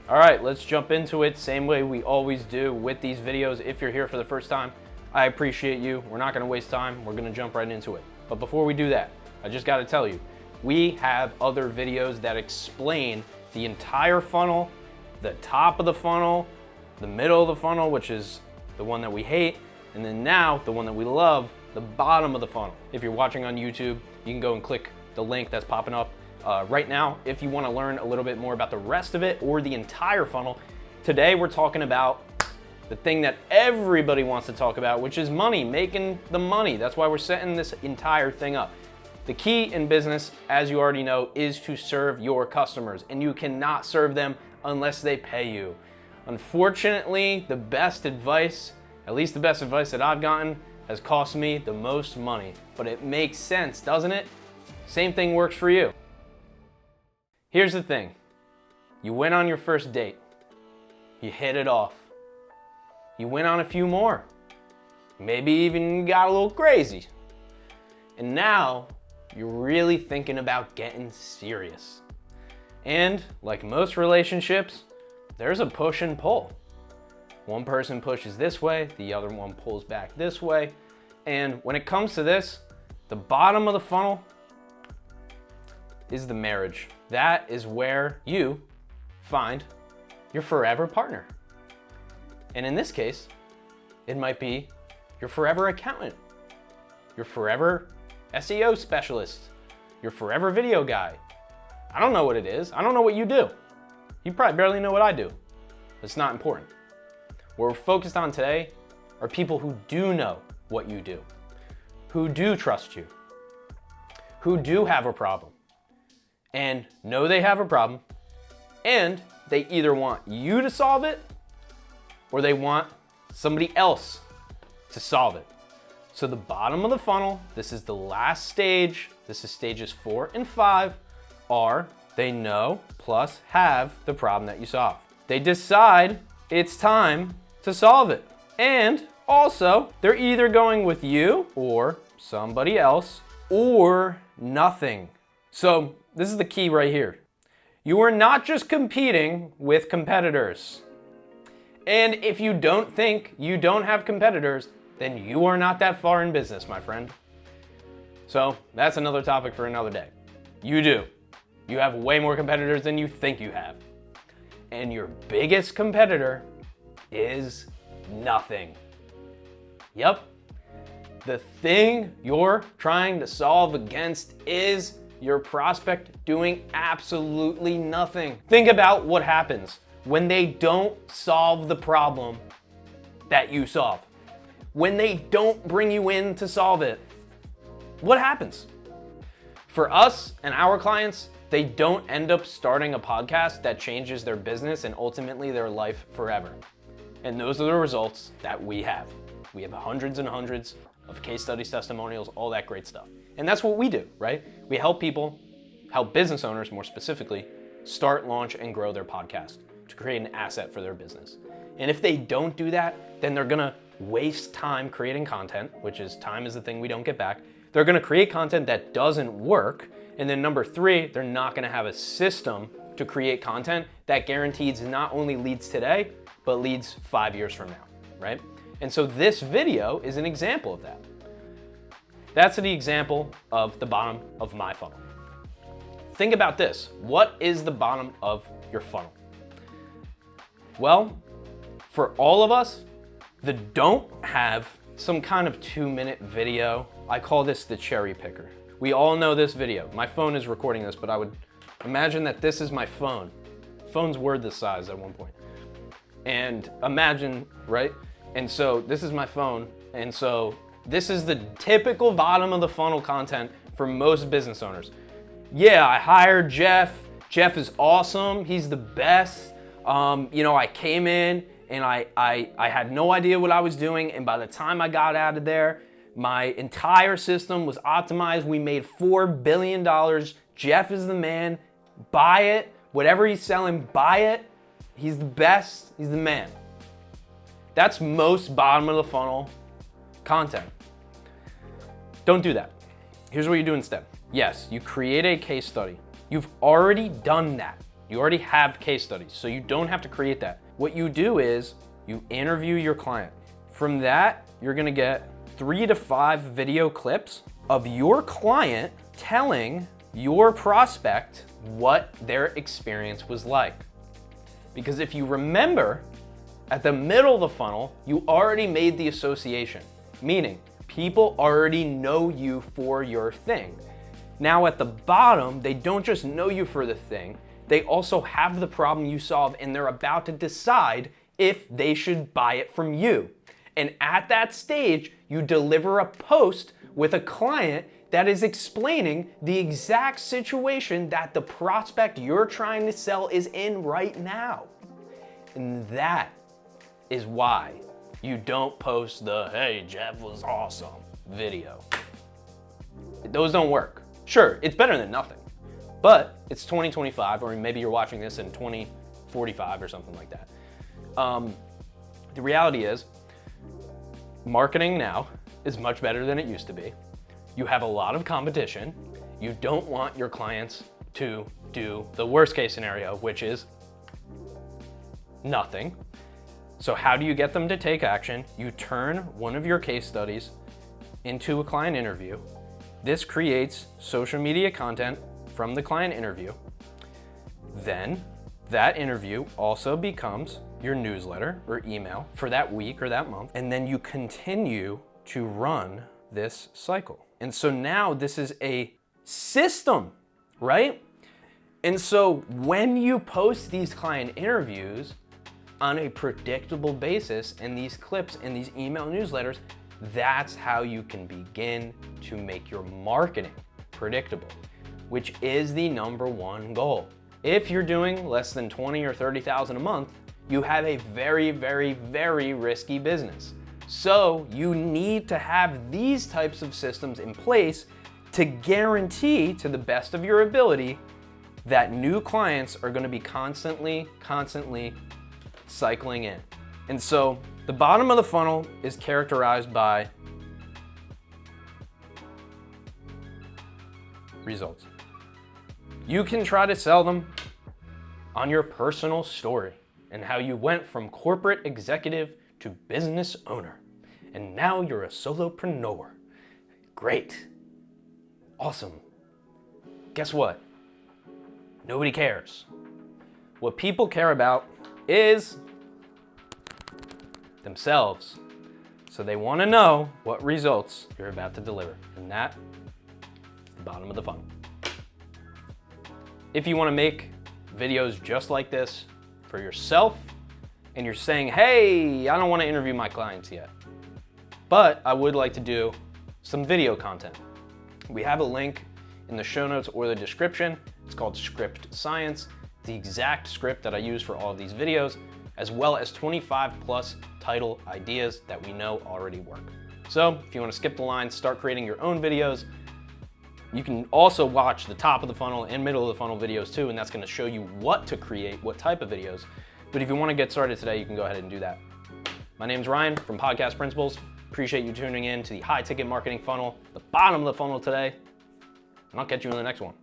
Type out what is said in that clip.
All right, let's jump into it. Same way we always do with these videos. If you're here for the first time, I appreciate you. We're not gonna waste time. We're gonna jump right into it. But before we do that, I just gotta tell you, we have other videos that explain the entire funnel, the top of the funnel, the middle of the funnel, which is the one that we hate, and then now the one that we love, the bottom of the funnel. If you're watching on YouTube, you can go and click the link that's popping up right now if you want to learn a little bit more about the rest of it or the entire funnel. Today we're talking about the thing that everybody wants to talk about, which is money, making the money. That's why we're setting this entire thing up. The key in business, as you already know, is to serve your customers, and you cannot serve them unless they pay you. Unfortunately, the best advice, at least the best advice that I've gotten, has cost me the most money. But it makes sense, doesn't it? Same thing works for you. Here's the thing. You went on your first date. You hit it off. You went on a few more. Maybe even got a little crazy. And now you're really thinking about getting serious. And like most relationships, there's a push and pull. One person pushes this way, the other one pulls back this way. And when it comes to this, the bottom of the funnel is the marriage. That is where you find your forever partner. And in this case, it might be your forever accountant, your forever SEO specialist, your forever video guy. I don't know what it is. I don't know what you do. You probably barely know what I do. It's not important. What we're focused on today are people who do know what you do, who do trust you, who do have a problem, and know they have a problem, and they either want you to solve it or they want somebody else to solve it. So the bottom of the funnel, this is the last stage, this is stages 4 and 5, are they know plus have the problem that you solve. They decide it's time to solve it. And also, they're either going with you or somebody else or nothing. So this is the key right here. You are not just competing with competitors. And if you don't think you don't have competitors, then you are not that far in business, my friend. So that's another topic for another day. You do. You have way more competitors than you think you have. And your biggest competitor is nothing. Yep. The thing you're trying to solve against is your prospect doing absolutely nothing. Think about what happens when they don't solve the problem that you solve. When they don't bring you in to solve it, what happens? For us and our clients, they don't end up starting a podcast that changes their business and ultimately their life forever. And those are the results that we have. We have hundreds and hundreds of case studies, testimonials, all that great stuff. And that's what we do, right? We help people, help business owners more specifically, start, launch, and grow their podcast to create an asset for their business. And if they don't do that, then they're gonna waste time creating content, which is time is the thing we don't get back. They're gonna create content that doesn't work. And then number 3, they're not gonna have a system to create content that guarantees not only leads today, but leads 5 years from now, right? And so this video is an example of that. That's the example of the bottom of my funnel. Think about this. What is the bottom of your funnel? Well, for all of us that don't have some kind of 2-minute video, I call this the cherry picker. We all know this video. My phone is recording this, but I would imagine that this is my phone. Phones were this size at one point. And imagine, right? And so this is my phone. And so this is the typical bottom of the funnel content for most business owners. Yeah, I hired Jeff. Jeff is awesome. He's the best. I came in and I had no idea what I was doing. And by the time I got out of there, my entire system was optimized. We made $4 billion. Jeff is the man. Buy it. Whatever he's selling, buy it. He's the best. He's the man. That's most bottom of the funnel content. Don't do that. Here's what you do instead. Yes, you create a case study. You've already done that. You already have case studies, so you don't have to create that. What you do is you interview your client. From that, you're gonna get 3 to 5 video clips of your client telling your prospect what their experience was like. Because if you remember, at the middle of the funnel, you already made the association, meaning people already know you for your thing. Now at the bottom, they don't just know you for the thing, they also have the problem you solve and they're about to decide if they should buy it from you. And at that stage, you deliver a post with a client that is explaining the exact situation that the prospect you're trying to sell is in right now. And that is why you don't post the "Hey, Jeff was awesome" video. Those don't work. Sure, it's better than nothing, but it's 2025, or maybe you're watching this in 2045 or something like that. The reality is, marketing now is much better than it used to be. You have a lot of competition. You don't want your clients to do the worst case scenario, which is nothing. So how do you get them to take action? You turn one of your case studies into a client interview. This creates social media content from the client interview. Then that interview also becomes your newsletter or email for that week or that month. And then you continue to run this cycle. And so now this is a system, right? And so when you post these client interviews on a predictable basis and these clips and these email newsletters, that's how you can begin to make your marketing predictable, which is the #1 goal. If you're doing less than 20 or 30,000 a month, you have a very, very, very risky business. So you need to have these types of systems in place to guarantee, to the best of your ability, that new clients are gonna be constantly cycling in. And so the bottom of the funnel is characterized by results. You can try to sell them on your personal story and how you went from corporate executive to business owner, and now you're a solopreneur. Great. Awesome. Guess what? Nobody cares. What people care about is themselves. So they want to know what results you're about to deliver, and that is the bottom of the funnel. If you want to make videos just like this for yourself, and you're saying, hey, I don't want to interview my clients yet, but I would like to do some video content. We have a link in the show notes or the description. It's called Script Science, the exact script that I use for all of these videos, as well as 25+ title ideas that we know already work. So if you want to skip the line, start creating your own videos, you can also watch the top of the funnel and middle of the funnel videos too, and that's going to show you what to create, what type of videos. But if you want to get started today, you can go ahead and do that. My name's Ryan from Podcast Principles. Appreciate you tuning in to the high ticket marketing funnel, the bottom of the funnel today, and I'll catch you in the next one.